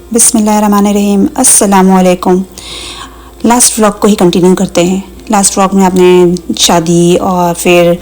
बिस्मिल्लाहिर्रहमानिर्रहीम। अस्सलामुअलैकुम। Last vlog को ही कंटिन्यू करते हैं। लास्ट व्लॉग में आपने शादी और फिर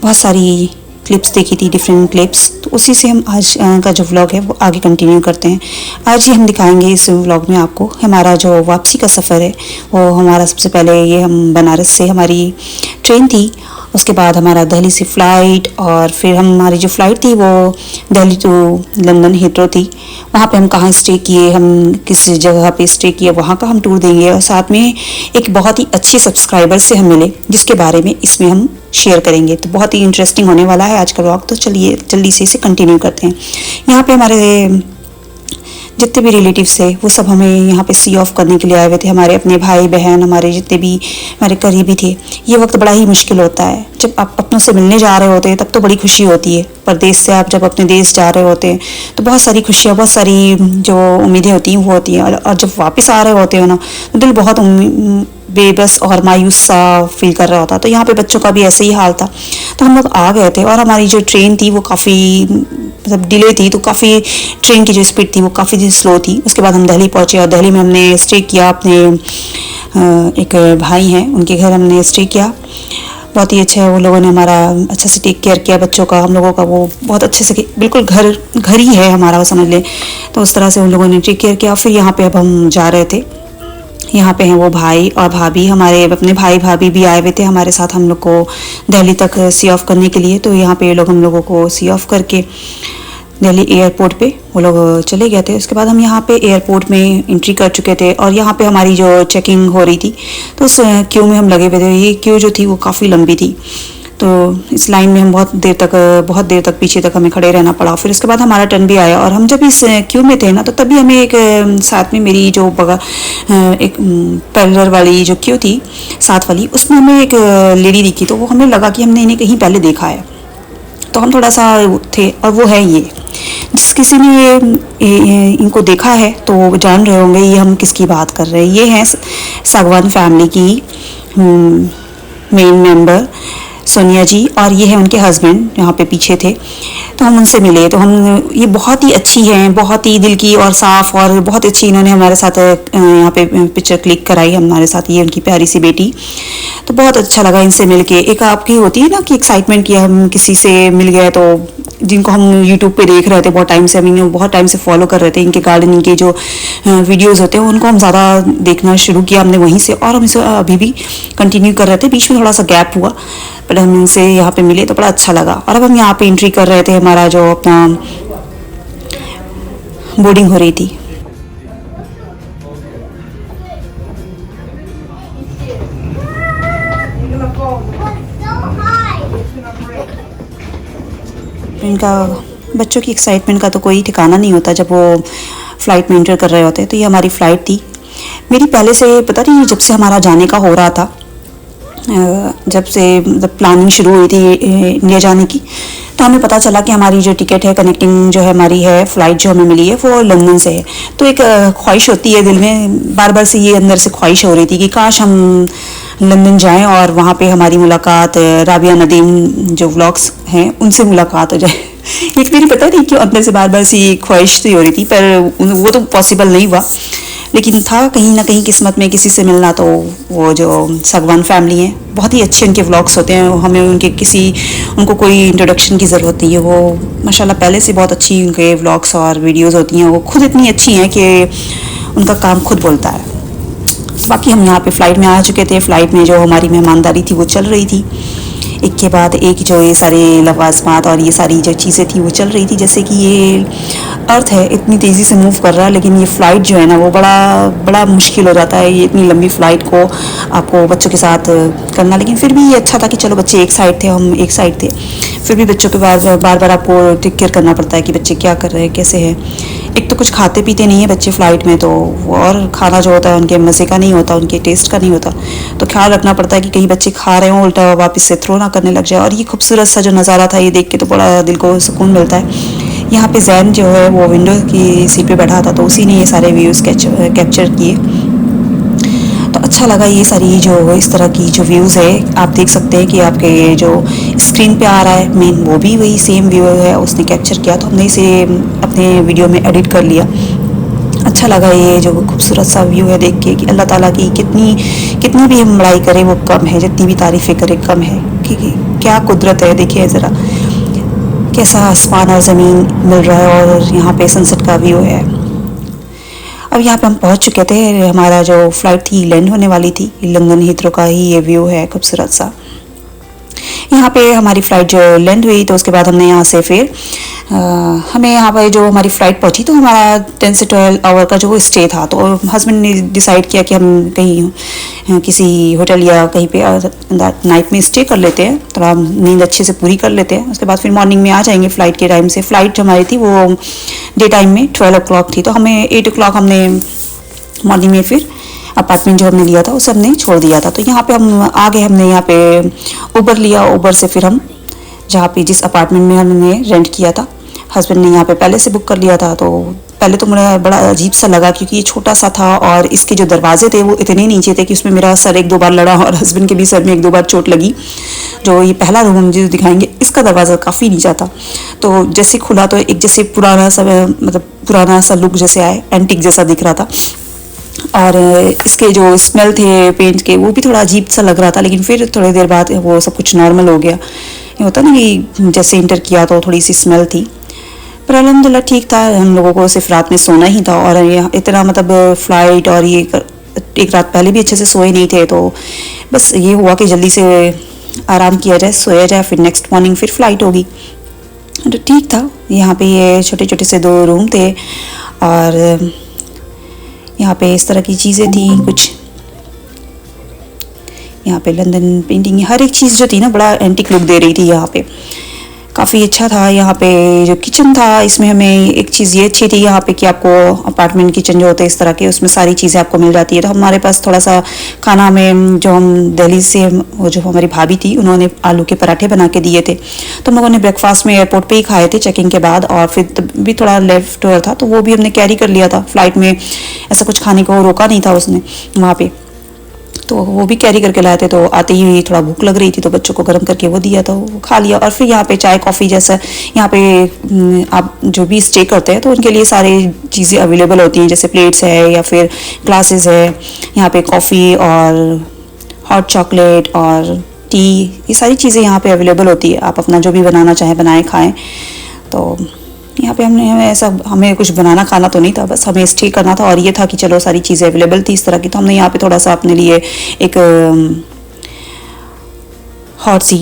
बहुत सारी क्लिप्स देखी थी, डिफरेंट क्लिप्स, तो उसी से हम आज का जो व्लॉग है वो आगे कंटिन्यू करते हैं। आज ही हम दिखाएंगे इस व्लॉग में आपको हमारा जो वापसी का सफ़र है। वो हमारा सबसे पहले ये हम बनारस से हमारी ट्रेन थी, उसके बाद हमारा दिल्ली से फ़्लाइट, और फिर हमारी जो फ़्लाइट थी वो दिल्ली टू लंदन हीथ्रो थी। वहाँ पे हम कहाँ स्टे किए, हम किस जगह पे स्टे किए, वहाँ का हम टूर देंगे। और साथ में एक बहुत ही अच्छी सब्सक्राइबर से हम मिले जिसके बारे में इसमें हम शेयर करेंगे। तो बहुत ही इंटरेस्टिंग होने वाला है आज का व्लॉग। तो चलिए जल्दी से इसे कंटिन्यू करते हैं। यहाँ पे हमारे जितने भी रिलेटिव्स थे वो सब हमें यहाँ पे सी ऑफ करने के लिए आए हुए थे। हमारे अपने भाई बहन, हमारे जितने भी हमारे करीबी थे। ये वक्त बड़ा ही मुश्किल होता है जब आप अपनों से मिलने जा रहे होते हैं, तब तो बड़ी खुशी होती है। परदेश से आप जब अपने देश जा रहे होते हैं तो बहुत सारी खुशियाँ, बहुत सारी जो उम्मीदें होती हैं वो होती हैं, और जब वापस आ रहे होते हो ना तो दिल बहुत बेबस और मायूस सा फील कर रहा होता। तो यहाँ पे बच्चों का भी ऐसे ही हाल था। तो हम लोग आ गए थे और हमारी जो ट्रेन थी वो काफ़ी मतलब डिले थी, तो काफ़ी ट्रेन की जो स्पीड थी वो काफ़ी स्लो थी। उसके बाद हम दिल्ली पहुँचे और दिल्ली में हमने स्टे किया। अपने एक भाई हैं उनके घर हमने स्टे किया। बहुत ही अच्छा है, वो लोगों ने हमारा अच्छे से टेक केयर किया बच्चों का, हम लोगों का वो बहुत अच्छे से, बिल्कुल घर ही है हमारा, वो समझ लें। तो उस तरह से उन लोगों ने टेक केयर किया। फिर यहाँ पे अब हम जा रहे थे। यहाँ पे हैं वो भाई और भाभी, हमारे अपने भाई भाभी भी आए हुए थे हमारे साथ हम लोग को दिल्ली तक सी ऑफ करने के लिए। तो यहाँ पे ये लोग हम लोगों को सी ऑफ करके दिल्ली एयरपोर्ट पे वो लोग चले गए थे। उसके बाद हम यहाँ पे एयरपोर्ट में एंट्री कर चुके थे और यहाँ पे हमारी जो चेकिंग हो रही थी तो उस क्यू में हम लगे हुए थे। ये क्यू जो थी वो काफ़ी लंबी थी, तो इस लाइन में हम बहुत देर तक पीछे तक हमें खड़े रहना पड़ा। फिर उसके बाद हमारा टर्न भी आया और हम जब इस क्यू में थे ना तो तभी हमें एक साथ में मेरी जो एक पैरेलल वाली जो क्यू थी साथ वाली, उसमें हमें एक लेडी दिखी। तो वो हमें लगा कि हमने इन्हें कहीं पहले देखा है, तो हम थोड़ा सा थे। और वो है ये, जिस किसी ने इनको देखा है तो वो जान रहे होंगे ये हम किसकी बात कर रहे हैं। ये हैं सागवान फैमिली की मेन मेंबर सोनिया जी, और ये है उनके हस्बैंड यहाँ पे पीछे थे। तो हम उनसे मिले तो हम, ये बहुत ही अच्छी हैं, बहुत ही दिल की और साफ़, और बहुत अच्छी इन्होंने हमारे साथ यहाँ पे पिक्चर क्लिक कराई हमारे साथ। ये उनकी प्यारी सी बेटी। तो बहुत अच्छा लगा इनसे मिलके। एक आपकी होती है ना कि एक्साइटमेंट, कि हम किसी से मिल गए, तो जिनको हम यूट्यूब पे देख रहे थे बहुत टाइम से, हम इन्हें बहुत टाइम से फॉलो कर रहे थे, इनके गार्डनिंग के जो वीडियोस होते हैं उनको हम ज़्यादा देखना शुरू किया हमने वहीं से, और हम इसे अभी भी कंटिन्यू कर रहे थे। बीच में थोड़ा सा गैप हुआ, पर हम इनसे यहाँ पे मिले तो बड़ा अच्छा लगा। और अब हम यहाँ पे एंट्री कर रहे थे, हमारा जो अपना बोर्डिंग हो रही थी। इनका बच्चों की एक्साइटमेंट का तो कोई ठिकाना नहीं होता जब वो फ़्लाइट में एंटर कर रहे होते हैं। तो ये हमारी फ़्लाइट थी। मेरी पहले से पता नहीं, जब से हमारा जाने का हो रहा था, जब से प्लानिंग शुरू हुई थी इंडिया जाने की, तो हमें पता चला कि हमारी जो टिकट है, कनेक्टिंग जो है हमारी है फ़्लाइट जो हमें मिली है वो लंदन से है। तो एक ख्वाहिश होती है दिल में, बार बार से ये अंदर से ख्वाहिश हो रही थी कि काश हम लंदन जाएं और वहाँ पे हमारी मुलाकात राबिया नदीम जो व्लॉग्स हैं उनसे मुलाकात हो जाए। एक मेरी पता नहीं क्यों अंदर से बार बार से ये ख्वाहिश सी हो रही थी, पर वो तो पॉसिबल नहीं हुआ, लेकिन था कहीं ना कहीं किस्मत में किसी से मिलना। तो वो जो सागवान फैमिली है, बहुत ही अच्छे उनके व्लॉग्स होते हैं, हमें उनको कोई इंट्रोडक्शन की ज़रूरत नहीं है। वो माशाल्लाह पहले से बहुत अच्छी उनके व्लॉग्स और वीडियोस होती हैं। वो खुद इतनी अच्छी हैं कि उनका काम खुद बोलता है। बाकी हम यहाँ पे फ़्लाइट में आ चुके थे। फ़्लाइट में जो हमारी मेहमानदारी थी वो चल रही थी, एक के बाद एक जो ये सारे लवाज़मात और ये सारी जो चीज़ें थी वो चल रही थी। जैसे कि ये अर्थ है इतनी तेज़ी से मूव कर रहा है, लेकिन ये फ़्लाइट जो है ना वो बड़ा मुश्किल हो जाता है, ये इतनी लंबी फ़्लाइट को आपको बच्चों के साथ करना। लेकिन फिर भी ये अच्छा था कि चलो बच्चे एक साइड थे, हम एक साइड थे। फिर भी बच्चों के बार बार आपको टेक केयर करना पड़ता है कि बच्चे क्या कर रहे हैं, कैसे हैं। एक तो कुछ खाते पीते नहीं है बच्चे फ़्लाइट में, तो और खाना जो होता है उनके मज़े का नहीं होता, उनके टेस्ट का नहीं होता। तो ख्याल रखना पड़ता है कि कहीं बच्चे खा रहे हों उल्टा वापस से थ्रो ना करने लग जाए। और ये खूबसूरत सा जो नज़ारा था ये देख के तो बड़ा दिल को सुकून मिलता है। यहाँ पे जैन जो है वो विंडो की सीट पे बैठा था, तो उसी ने ये सारे व्यूज़ कैप्चर किए। तो अच्छा लगा। ये सारी जो इस तरह की जो व्यूज़ है आप देख सकते हैं कि आपके जो स्क्रीन पे आ रहा है मेन, वो भी वही सेम व्यू है, उसने कैप्चर किया। तो हमने इसे अपने वीडियो में एडिट कर लिया। अच्छा लगा ये जो खूबसूरत सा व्यू है देख के कि अल्लाह ताला की कितनी भी हम बड़ाई करें वो कम है, जितनी भी तारीफ़ें करें कम है। कि क्या कुदरत है, देखिए ज़रा कैसा आसमान और ज़मीन मिल रहा है और यहाँ पे सनसेट का व्यू है। अब यहाँ पे हम पहुँच चुके थे, हमारा जो फ़्लाइट थी लैंड होने वाली थी। लंदन हीथ्रो का ही ये व्यू है खूबसूरत सा। यहाँ पे हमारी फ़्लाइट जो लैंड हुई तो उसके बाद हमने यहाँ से फिर हमें यहाँ पर जो हमारी फ़्लाइट पहुँची तो हमारा 10 से 12 आवर का जो स्टे था। तो हस्बैंड ने डिसाइड किया कि हम कहीं किसी होटल या कहीं पे नाइट में स्टे कर लेते हैं, थोड़ा नींद अच्छे से पूरी कर लेते हैं। उसके बाद फिर मॉर्निंग में आ जाएंगे फ़्लाइट के टाइम से। फ़्लाइट हमारी थी वो डे टाइम में 12 o'clock थी, तो हमें 8 o'clock हमने मॉर्निंग में फिर अपार्टमेंट जो हमने लिया था उसे हमने छोड़ दिया था। तो यहाँ पे हम आ गए, हमने यहाँ पे उबर लिया। उबर से फिर हम जहाँ पे जिस अपार्टमेंट में हमने रेंट किया था, हस्बैंड ने यहाँ पे पहले से बुक कर लिया था। तो पहले तो मुझे बड़ा अजीब सा लगा क्योंकि ये छोटा सा था और इसके जो दरवाजे थे वो इतने नीचे थे कि उसमें मेरा सर 1-2 बार लड़ा और हस्बैंड के भी सर में 1-2 बार चोट लगी। जो ये पहला रूम हम जो दिखाएंगे इसका दरवाज़ा काफ़ी नीचा था, तो जैसे खुला तो एक जैसे पुराना सा लुक जैसे आए, एंटीक जैसा दिख रहा था। और इसके जो स्मेल थे पेंट के वो भी थोड़ा अजीब सा लग रहा था, लेकिन फिर थोड़ी देर बाद वो सब कुछ नॉर्मल हो गया। ये होता ना कि जैसे इंटर किया तो थोड़ी सी स्मेल थी, पर अल्हम्दुलिल्लाह ठीक था। हम लोगों को सिर्फ रात में सोना ही था और ये इतना मतलब फ़्लाइट और ये एक रात पहले भी अच्छे से सोए नहीं थे, तो बस ये हुआ कि जल्दी से आराम किया जाए, सोया जाए, फिर नेक्स्ट मॉर्निंग फिर फ़्लाइट होगी। तो ठीक था। यहाँ पे ये छोटे छोटे से 2 रूम थे और यहाँ पे इस तरह की चीज़ें थी कुछ। यहाँ पे लंदन पेंटिंग हर एक चीज़ जो थी ना बड़ा एंटीक लुक दे रही थी। यहाँ पे काफ़ी अच्छा था। यहाँ पे जो किचन था इसमें हमें एक चीज़ ये अच्छी थी यहाँ पे कि आपको अपार्टमेंट किचन जो होते हैं इस तरह के उसमें सारी चीज़ें आपको मिल जाती है। तो हमारे पास थोड़ा सा खाना में जो हम दिल्ली से वो जो हमारी भाभी थी उन्होंने आलू के पराठे बना के दिए थे, तो हम लोगों ने ब्रेकफास्ट में एयरपोर्ट पे ही खाए थे चेकिंग के बाद। और फिर भी थोड़ा लेफ्ट ओवर था तो वो भी हमने कैरी कर लिया था। फ़्लाइट में ऐसा कुछ खाने को रोका नहीं था उसने वहाँ पर, तो वो भी कैरी करके लाए थे। तो आते ही थोड़ा भूख लग रही थी तो बच्चों को गर्म करके वो दिया, तो वो खा लिया। और फिर यहाँ पे चाय कॉफ़ी जैसा यहाँ पे आप जो भी स्टे करते हैं तो उनके लिए सारी चीज़ें अवेलेबल होती हैं, जैसे प्लेट्स है या फिर ग्लासेस है। यहाँ पे कॉफ़ी और हॉट चॉकलेट और टी, ये सारी चीज़ें यहाँ पे अवेलेबल होती है। आप अपना जो भी बनाना चाहें बनाएं खाएँ। तो यहाँ पे हमें कुछ बनाना खाना तो नहीं था, बस हमें स्टे करना था और ये था कि चलो सारी चीज़ें अवेलेबल थी इस तरह की। तो हमने यहाँ पे थोड़ा सा अपने लिए एक हॉट सी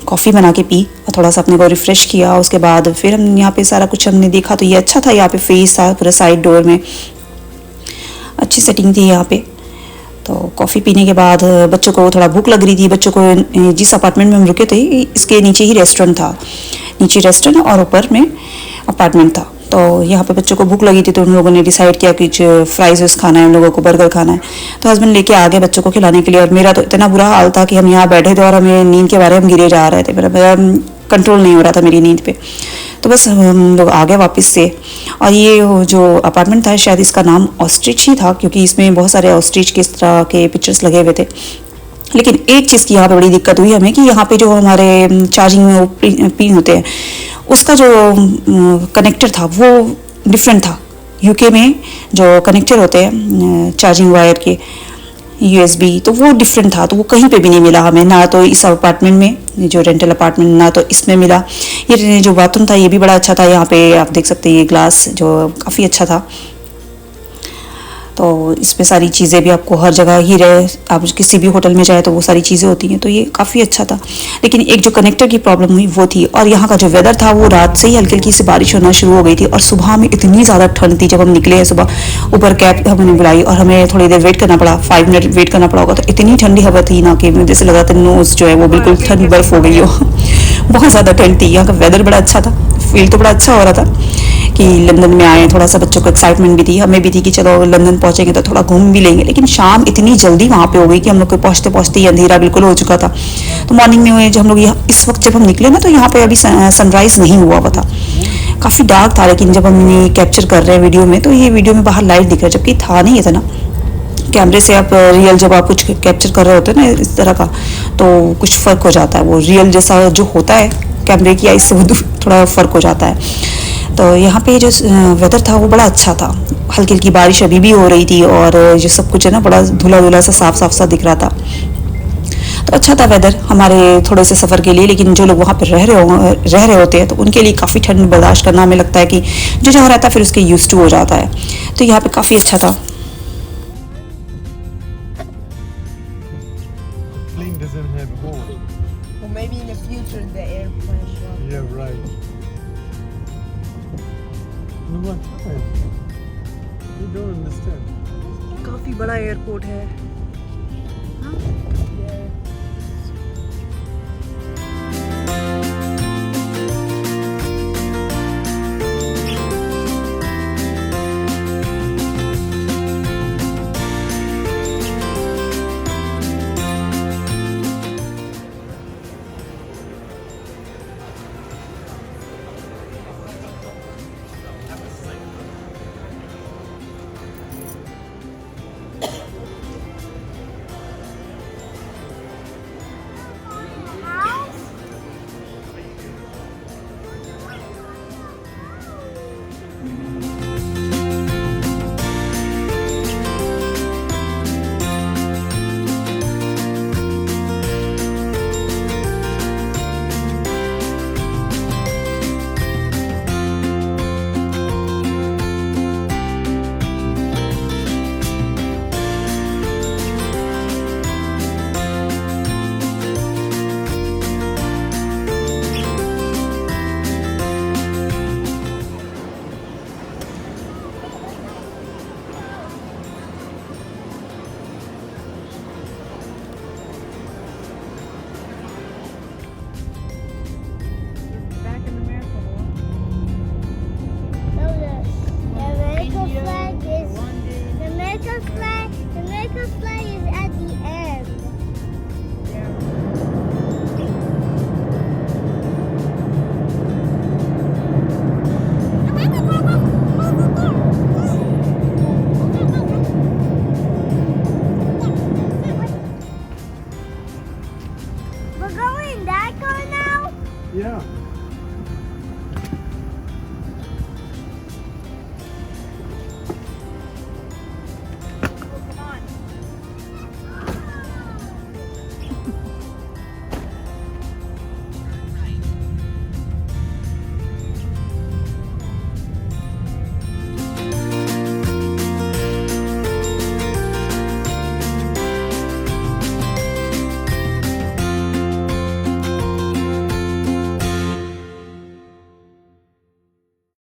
कॉफ़ी बना के पी और थोड़ा सा अपने को रिफ़्रेश किया। उसके बाद फिर हम यहाँ पे सारा कुछ हमने देखा तो ये अच्छा था। यहाँ पे फेस था पूरा साइड डोर में, अच्छी सेटिंग थी यहाँ पे। तो कॉफ़ी पीने के बाद बच्चों को थोड़ा भूख लग रही थी। बच्चों को जिस अपार्टमेंट में हम रुके थे इसके नीचे ही रेस्टोरेंट था, नीचे रेस्टोरेंट और ऊपर में अपार्टमेंट था। तो यहाँ पे बच्चों को भूख लगी थी तो उन लोगों ने डिसाइड किया कि फ्राइज़ खाना है, उन लोगों को बर्गर खाना है। तो हस्बैंड लेके आ गए बच्चों को खिलाने के लिए। और मेरा तो इतना बुरा हाल था कि हम यहाँ बैठे थे और हमें नींद के बारे में गिरे जा रहे थे, मेरा कंट्रोल नहीं हो रहा था मेरी नींद पे। तो बस हम लोग आ गए वापस से। और ये जो अपार्टमेंट था शायद इसका नाम ऑस्ट्रिच ही था क्योंकि इसमें बहुत सारे ऑस्ट्रिच के इस तरह के पिक्चर्स लगे हुए थे। लेकिन एक चीज़ की यहाँ पे बड़ी दिक्कत हुई हमें कि यहाँ पे जो हमारे चार्जिंग में वो पिन होते हैं उसका जो कनेक्टर था वो डिफरेंट था। यूके में जो कनेक्टर होते हैं चार्जिंग वायर के USB, तो वो डिफरेंट था, तो वो कहीं पे भी नहीं मिला हमें, ना तो इस अपार्टमेंट में जो रेंटल अपार्टमेंट ना तो इसमें मिला। ये जो बाथरूम था ये भी बड़ा अच्छा था। यहाँ पे आप देख सकते हैं ये ग्लास जो काफ़ी अच्छा था। तो इसमें सारी चीज़ें भी आपको हर जगह ही रहे, आप किसी भी होटल में जाए तो वो सारी चीज़ें होती हैं, तो ये काफ़ी अच्छा था। लेकिन एक जो कनेक्टर की प्रॉब्लम हुई वो थी। और यहाँ का जो वेदर था वो रात से ही हल्की हल्की सी बारिश होना शुरू हो गई थी और सुबह में इतनी ज़्यादा ठंड थी। जब हम निकले हैं सुबह ऊपर कैब हमने बुलाई और हमें थोड़ी देर वेट करना पड़ा, 5 मिनट वेट करना पड़ा होगा। तो इतनी ठंडी हवा थी ना कि जैसे लग रहा था नोज़ जो है वो बिल्कुल ठंड बर्फ़ हो गई हो। बहुत ज़्यादा ठंड थी। यहाँ का वेदर बड़ा अच्छा था, फील तो बड़ा अच्छा हो रहा था कि लंदन में आए। थोड़ा सा बच्चों को एक्साइटमेंट भी थी, हमें भी थी कि चलो लंदन पहुंचेंगे तो थोड़ा घूम भी लेंगे। लेकिन शाम इतनी जल्दी वहाँ पे हो गई कि हम लोग को पहुँचते पहुँचते ही अंधेरा बिल्कुल हो चुका था। तो मॉर्निंग में जब हम लोग इस वक्त जब हम निकले ना तो यहाँ पे अभी सनराइज़ नहीं हुआ था, काफ़ी डार्क था। लेकिन जब हम ये कैप्चर कर रहे हैं वीडियो में तो ये वीडियो में बाहर लाइट दिख रहा है, जबकि था नहीं इतना। कैमरे से आप रियल जब आप कुछ कैप्चर कर रहे होते हैं ना इस तरह का तो कुछ फ़र्क हो जाता है, वो रियल जैसा जो होता है कैमरे की आइज से वो थोड़ा फ़र्क हो जाता है। तो यहाँ पे जो वेदर था वो बड़ा अच्छा था, हल्की हल्की बारिश अभी भी हो रही थी और जो सब कुछ है ना बड़ा धुला धुला सा साफ साफ सा दिख रहा था। तो अच्छा था वेदर हमारे थोड़े से सफ़र के लिए, लेकिन जो लोग वहाँ पर रह रहे होते हैं तो उनके लिए काफ़ी ठंड बर्दाश्त करना हमें लगता है कि जो जहाँ रहता है फिर उसके यूज टू हो जाता है। तो यहाँ पे काफ़ी अच्छा था। Plane doesn't have hole. Or maybe in the future the airplane will. Yeah, right. No, what happened? You don't understand. काफी बड़ा एयरपोर्ट है।